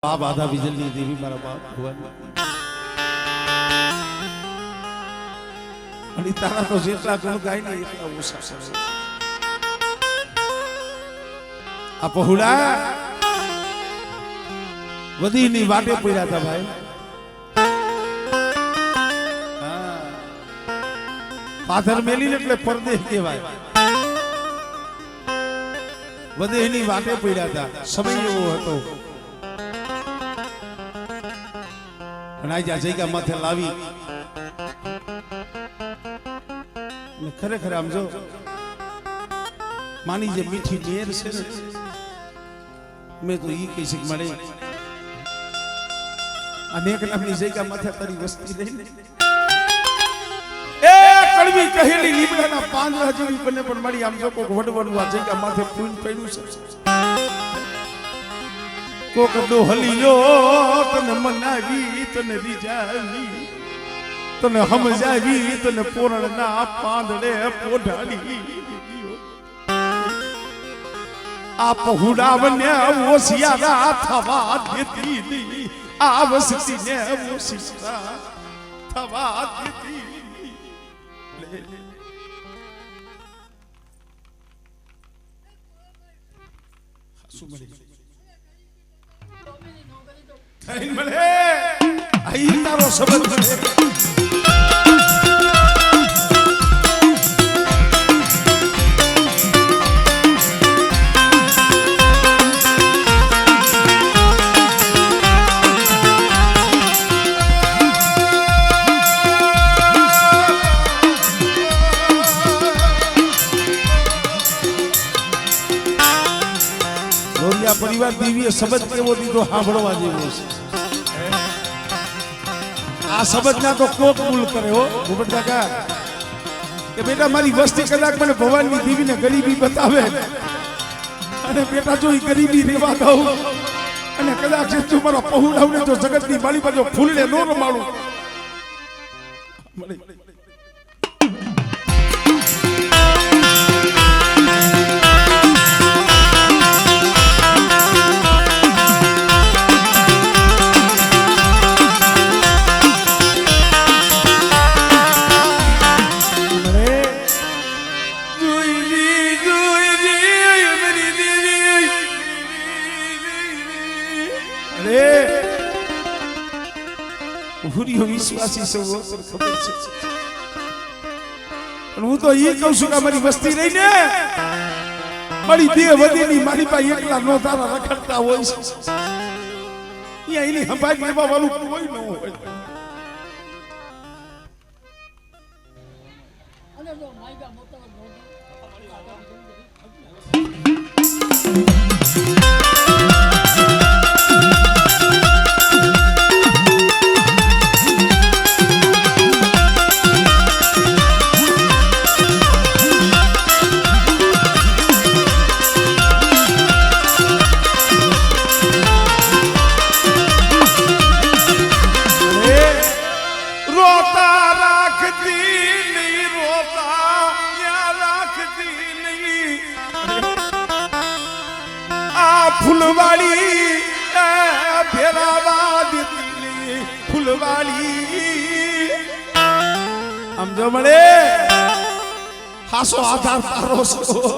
बाप आधा बिजली देवी मारा बाप भगवान आणि तारा तो जेटला गुण गाय नाही એટલા ઓછા છે આ પહોળા વધીની વાટે પડ્યા હતા ભાઈ પાથર મેલી એટલે પરદેશ કહેવાય વધીની વાટે પડ્યા હતા સમય એવો હતો અને આ જગ્યા માથે લાવી ખરેખર આમ જો માની જે મીઠી મેર છે ને મેં તો ઈ કહી શક મળે અનેક નામની જગ્યા માથે તારી વસ્તી રહી ને એ કડવી કહેલી લીમડાના પાંદડા જેવી બને પણ મારી આમ જો કોક વડવડું આ જગ્યા માથે ફૂલ પડ્યું છે કોક ડો હલીયો તને મનાવી તને રીજાવી તને સમજાવી તને પોરણના પાંદડે પોઢાડી આ પહોળાવને ઓસિયારા થવા દેતી ની આ વસતીને ઓસિયા થવા દેતી થઈને મળે અહીં તારો શબ્દ મળે પરિવાર દિવ્ય શબ્દ કેવો દીધો સાંભળવા જેવો છે આ શબ્દ ના તો કોક ભૂલ કરે હો ભૂપત કાકા કે બેટા મારી વસ્તી કદાચ મને ભગવાનની દેવીને ગરીબી બતાવે અને બેટા જો એ ગરીબી રેવા દઉં અને કદાચ જો મારા પહોળાવને જો જગતની બાળી પર જો ફૂલને નો રમાડું વિશ્વાસી સૌ ખબર છે પણ હું તો એ કહું છું કે મારી વસ્તી રહીને મારી દેહ વધીની મારી પાસે એકલા નો તારા રખડતા હોય છે અહીંયા એની સંભાળ લેવા વાળું કોઈ ન હોય ફૂલવાળી ફેરાવા દીધી ફૂલવાળી આમ જો મળે હાસો આધાર તારો છો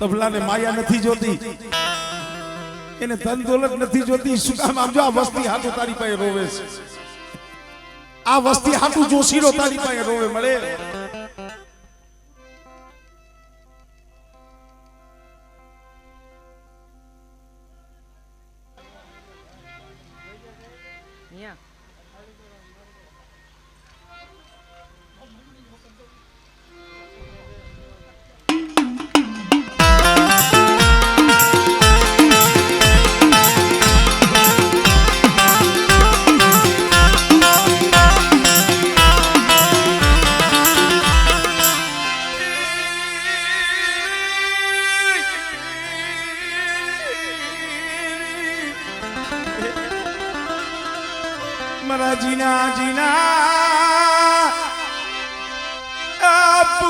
તબલા ને માયા નથી જોતી એને ધન દોલત નથી જોતી શું કામ આમ જો આ વસ્તી હાટુ તારી પાસે રોવે છે આ વસ્તી હાટુ જોશીરો તારી પાસે રોવે મળે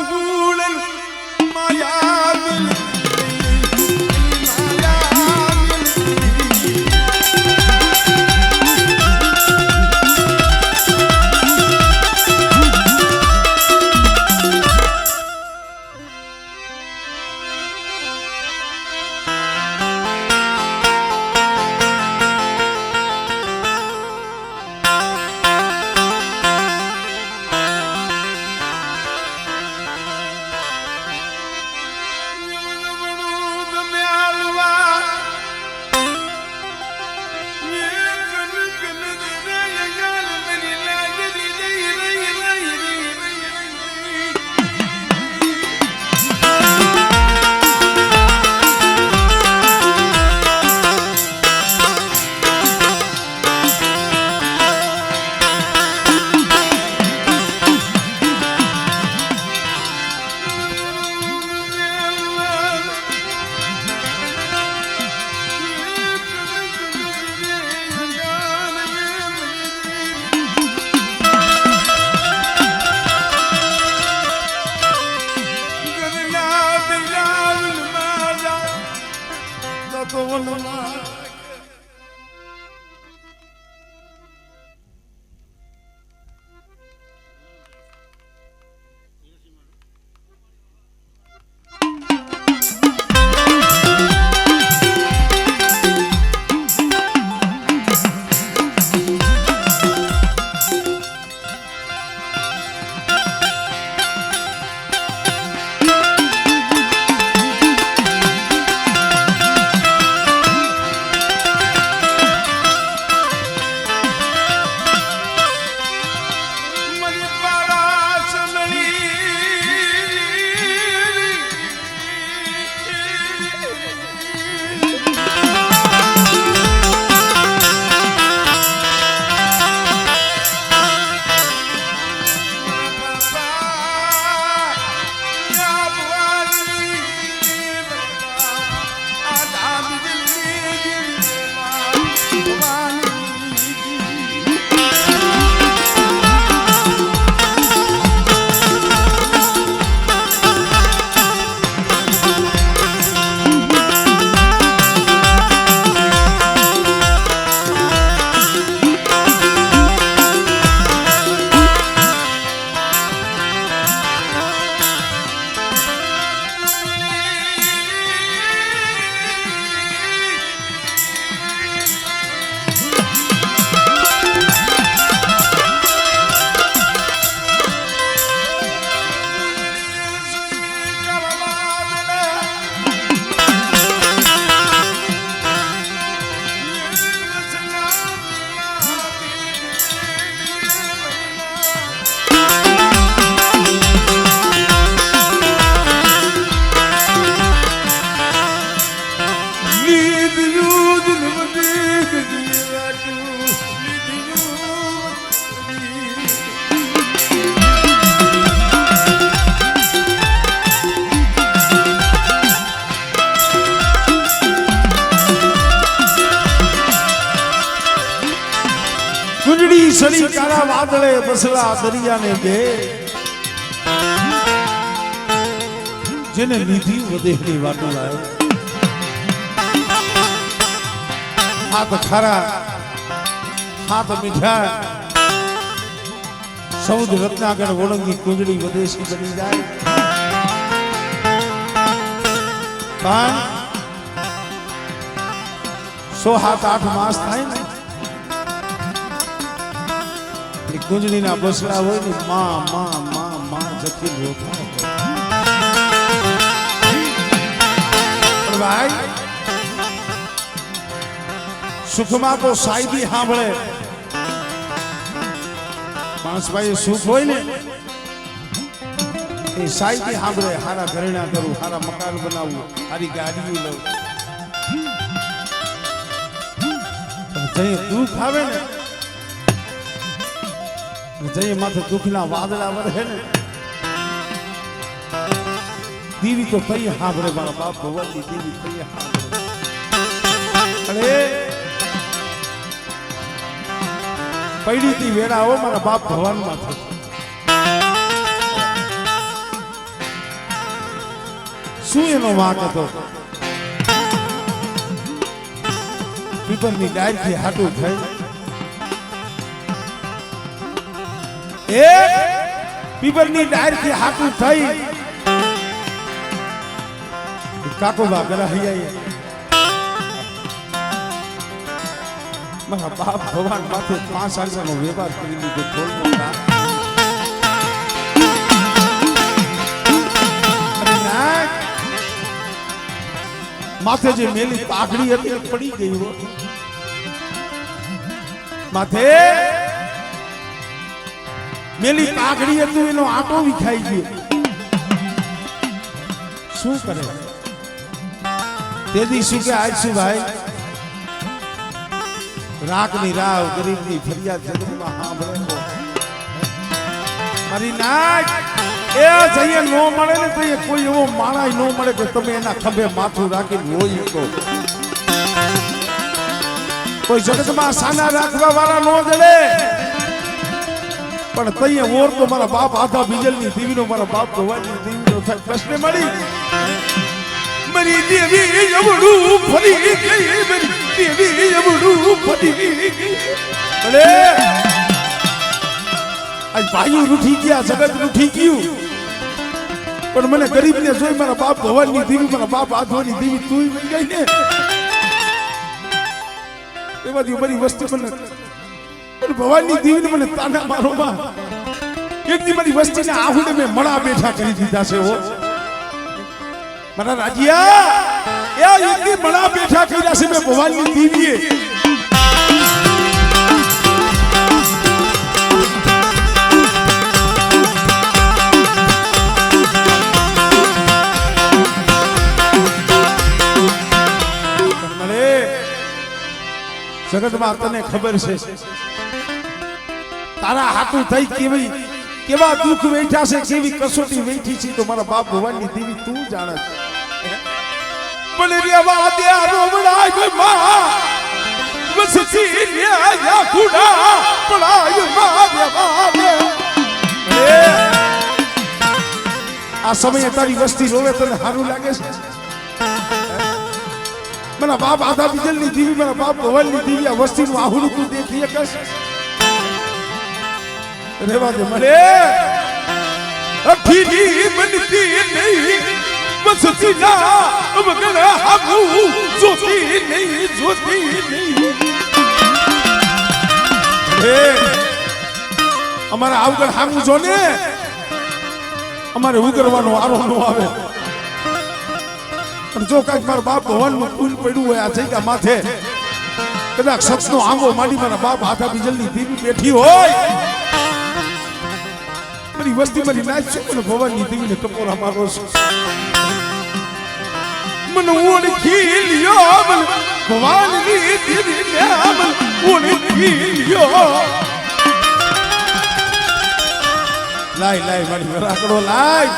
ભૂલ માયા મિલતી કુંજડી સરી કાળા વાદળે બસલા દરિયાને બે જેને લીધી વધેલી વાટો લાયો હાથ ખારા હાથ મીઠા સૌદ રત્નાકર ઓળંગી કુંજડી વદેશી બની જાય પણ 6-7-8 માસ થાય ને કુંજડીના બસડા હોય ને માં માં માં માં જખી રોતા ભાઈ સુખમાં તો સાયદી સાંભળે માણસભાઈ સુખ હોય ને એ સાયદી સાંભળે હારા ઘરેણા કરું હારા મકાન બનાવવું હારી ગાડીઓ લઉં જઈ દુઃખ આવે ને જઈ માથે દુઃખના વાદળા વરહે ને દેવી તો કઈ સાંભળે મારા બાપ ભગવાનની દેવી કઈ સાંભળે અરે પૈડી થી વેળા હો મારા બાપ ભગવાન માં શું એનો વાંક હતો? પીપરની ડાળથી હાટું થઈ પીપરની ડાળથી હાટું થઈ કાકોબા ગરાહિયા મારા બાપ ભગવાન માથે 5 આંસાનો વ્યવહાર કરી લીધો. થોડો માથે જે મેલી પાઘડી હતી પડી ગઈ હો. માથે મેલી પાઘડી હતી એનો આટો વિખાઈ ગયો. શું કરે તેદી શું કે આજ શું ભાઈ રાખની રાવ ગરીબની ફરિયાદ જગતમાં સાંભળે મારી નાક એ જઈએ નો મળે ને તો કોઈ એવો માણાય નો મળે કે તમે એના ખભે માથું રાખીને રોઈ શકો. કોઈ જગતમાં સાના રાખવા વાળા નો જડે પણ તઈએ ઓર તો મારા બાપ આધા બીજલની દીવીનો મારા બાપ ભવાની દીવીનો થાય. પ્રશ્ન મળી મારી દેવી જબડું ફરી ગઈ મારી દેવી જબડું ફરી ગઈ. અરે આજ ભાઈઓ રૂઠી ગયા જગત રૂઠી ગયું પણ મને ગરીબને જોઈ મારા બાપ ભવાની દેવી મારા બાપ આધવાની દેવી તું ગઈ ને એમાંથી બધી વસ્તુ મને ભવાની દેવીને મને તાના મારો માં એક દી મારી વસ્તીને આહુડે મેં મળા બેઠા કરી દીધા છે હો મારા રાજિયા એ એક દી મળા બેઠા કર્યા છે મેં ભવાની દેવીએ. જગતમાં તને ખબર છે તારા હાથું થઈ કેવા દુઃખ વેઠા છે કેવી કસોટી વેઠી છે તો મારા બાપ ભગવાનની દેવી તું જાણે છે. પણ રેવા દે રોવડાય માં વસતી લ્યા ખુડા પડાય માં રેવા દે. આ સમયે તારી વસ્તી રોવે તને સારું લાગે છે? મારા બાપ આધા બીજલની દેવી મારા બાપ ભવનની દેવી આ વસ્તીનું આહુડું તું દેખી શકસ? રેવા દે મને અખીલી બનતી નહીં વસતી ના વગર હામુ જોતી નહીં. અમારે આવગણ હામુ જો ને અમારે ઉગરવાનો આરો નો આવે પણ જો કાંઈક મારા બાપ ભવનનું ફૂલ પડ્યું હોય આ જગ્યા માથે કદાચ શખ્સનો આંગો માંડી મારા બાપ આધા બીજલની દેવી બેઠી હોય મારી વસ્તી મારી નાચ છે મને ભવનની દેવીને ટપોરા મારો છે. મને ઓળખી લ્યો ભવનની દેવીને ઓળખી લ્યો. લાય મારી વરાકડો લાય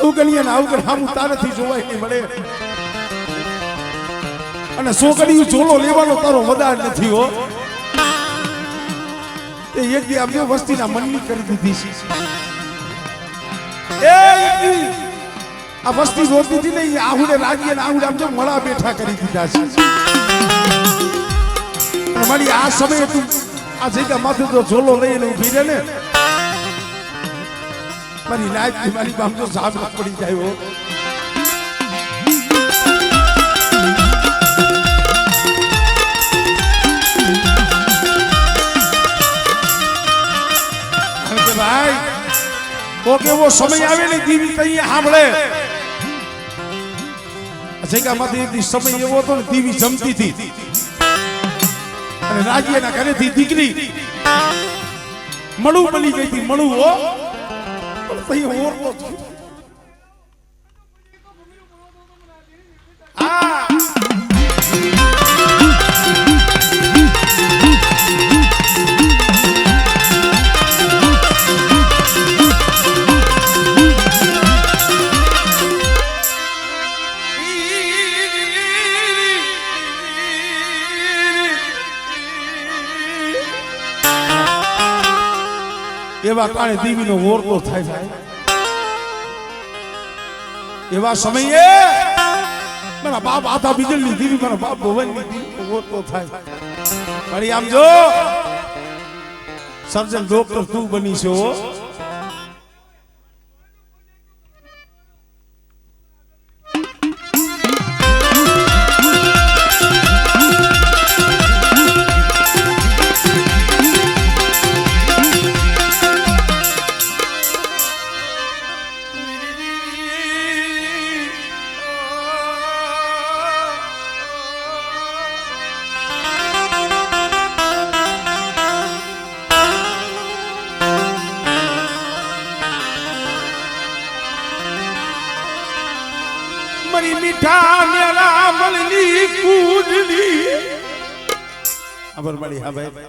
ઉગણીયા ના ઉગણ હામું તારાથી જોવાય નહીં મળે અને સોકડીયું ઝોલો લેવાનો તારો વદાર નથી હો. એ એક દી આમ વસ્તીના મનની કરી દીધી છે. આ વસ્તી જોતી હતી ને એ આહુડે રાજી અને આહુડે આમ જો મળા બેઠા કરી દીધા છે. અને મારી આ સમયે તું આ જગ્યા માથે તો ઝોલો લઈને ઉભી રહે ને મારી લાઈફ મારી બામ તો સાફ પડી જાય હો. ભાઈ કોક એવો સમય આવે ને દેવી તઈ સાંભળે જગ્યામાંથી સમય એવો હતો ને દેવી જમતી હતી અને રાજ્યના ઘરેથી દીકરી મળું બની ગઈ હતી. મળું હો પછી ઓરતો એવા કાળે દેવીનો ઓરતો થાય ભાઈ એવા સમયે મારા બાપ આતા બીજલની દેવી મારા બાપ ભવનની દેવી ઓળખો થાય. વળી આમ જો સર્જન ડોક્ટર તું બની છો. મારી મીઠા મેરા મલની કૂદલી ખબર પડી. હા ભાઈ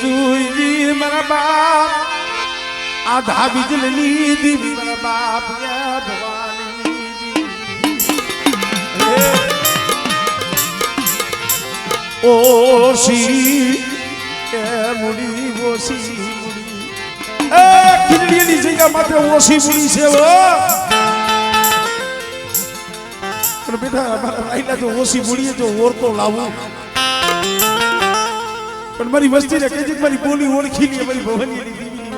જોઈજી મારા બાપ આધા બીજલની દેવી મારા બાપ ભવાની ઓશી એ મુડી ઓશી મુડી એ ખીચડીની જગ્યા માટે ઓશી મુડી છે પણ બેટા મારા રાઈલા તો ઓશી મુડીએ તો ઓરતો લાવું પણ મારી વસ્તીને કહેજે મારી બોલી ઓળખી લે મારી ભવનની દેવીની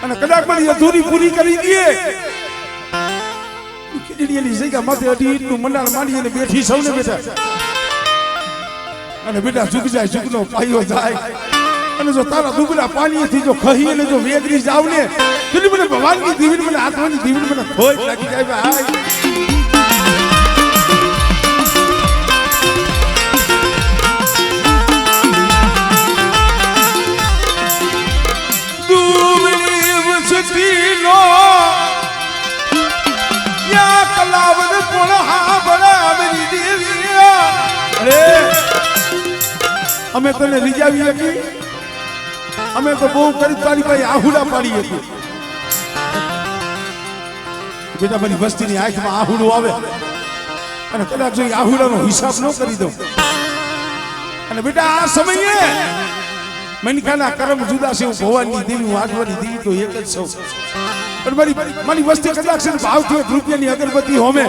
અને કદાચ મારી અધૂરી પૂરી કરી દે ખીચડીની જગ્યા માથે અઢીનું મંડાળ માંડી અને બેઠી સૌને બેઠા અને બેટા ઝુક જાય ઝુકનો પાયો જાય અને જો તારા દુબળા પાણીથી જો ખહી અને જો વેગરી જાવ ને તો મને ભગવાનની દેવીને મને આત્માની દેવીને મને ખોટ લાગી જાય ભાઈ. અમે તને રીજાવી હતી અમે તો બહુ કરી તારી પાસે આહુડા પાડી હતી બેટા મારી વસ્તીની આંખમાં આહુડું આવે અને કદાચ જો આહુડાનો હિસાબ ન કરી દઉં અને બેટા આ સમયે મનખાના કર્મ જુદા છે. હું ભવાની દેવી વાંચવાની દેવી તો એક જ છું પણ મારી વસ્તી કદાચ છે ભાવથી રૂપિયાની અગરબત્તી હોમે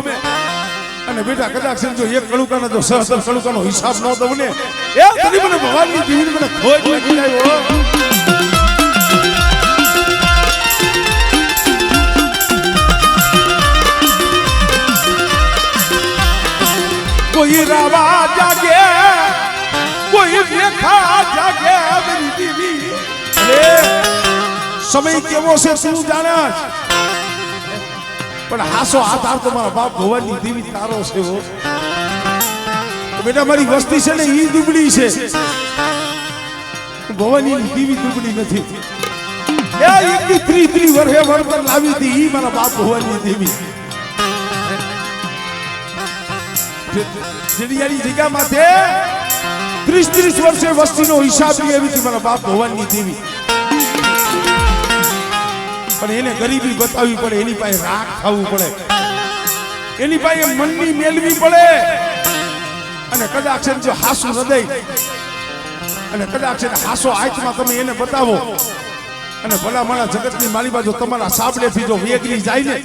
અને બેટા કદાચ જો એક કડુકાનો જો 17 કડુકાનો હિસાબ ન દઉં ને એ તને મને ભગવાનની દેવીને મને ખોટ લાગી જાય. કોઈ રાવા જાગે કોઈ દેખા જાગે મારી દેવી સમય કેવો છે તું જાણે પણ હાસો આધાર તો મારા બાપ ભગવાનની દેવી તારો છે. બેટા મારી વસ્તી છે ને ઈ દુબળી છે ભવાની દેવી દુબળી નથી. એ એકથી 30 વર્ષે વળતર લાવી હતી ઈ મારા બાપ ભવાની દેવી જેની જગ્યા માથે 30 વર્ષે વસ્તીનો હિસાબ લેવી હતી મારા બાપ ભવાની દેવી પણ એને ગરીબી બતાવવી પડે એની પાસે રાખ થવું પડે એની પાસે મનની મેળવી પડે અને કદાચ જો હાસુ હૃદય અને કદાચ હાસો આંખમાં તમે એને બતાવો અને ભલા મારા જગતની માલિકા જો તમારા સાબડેથી જો વેગરી જાય ને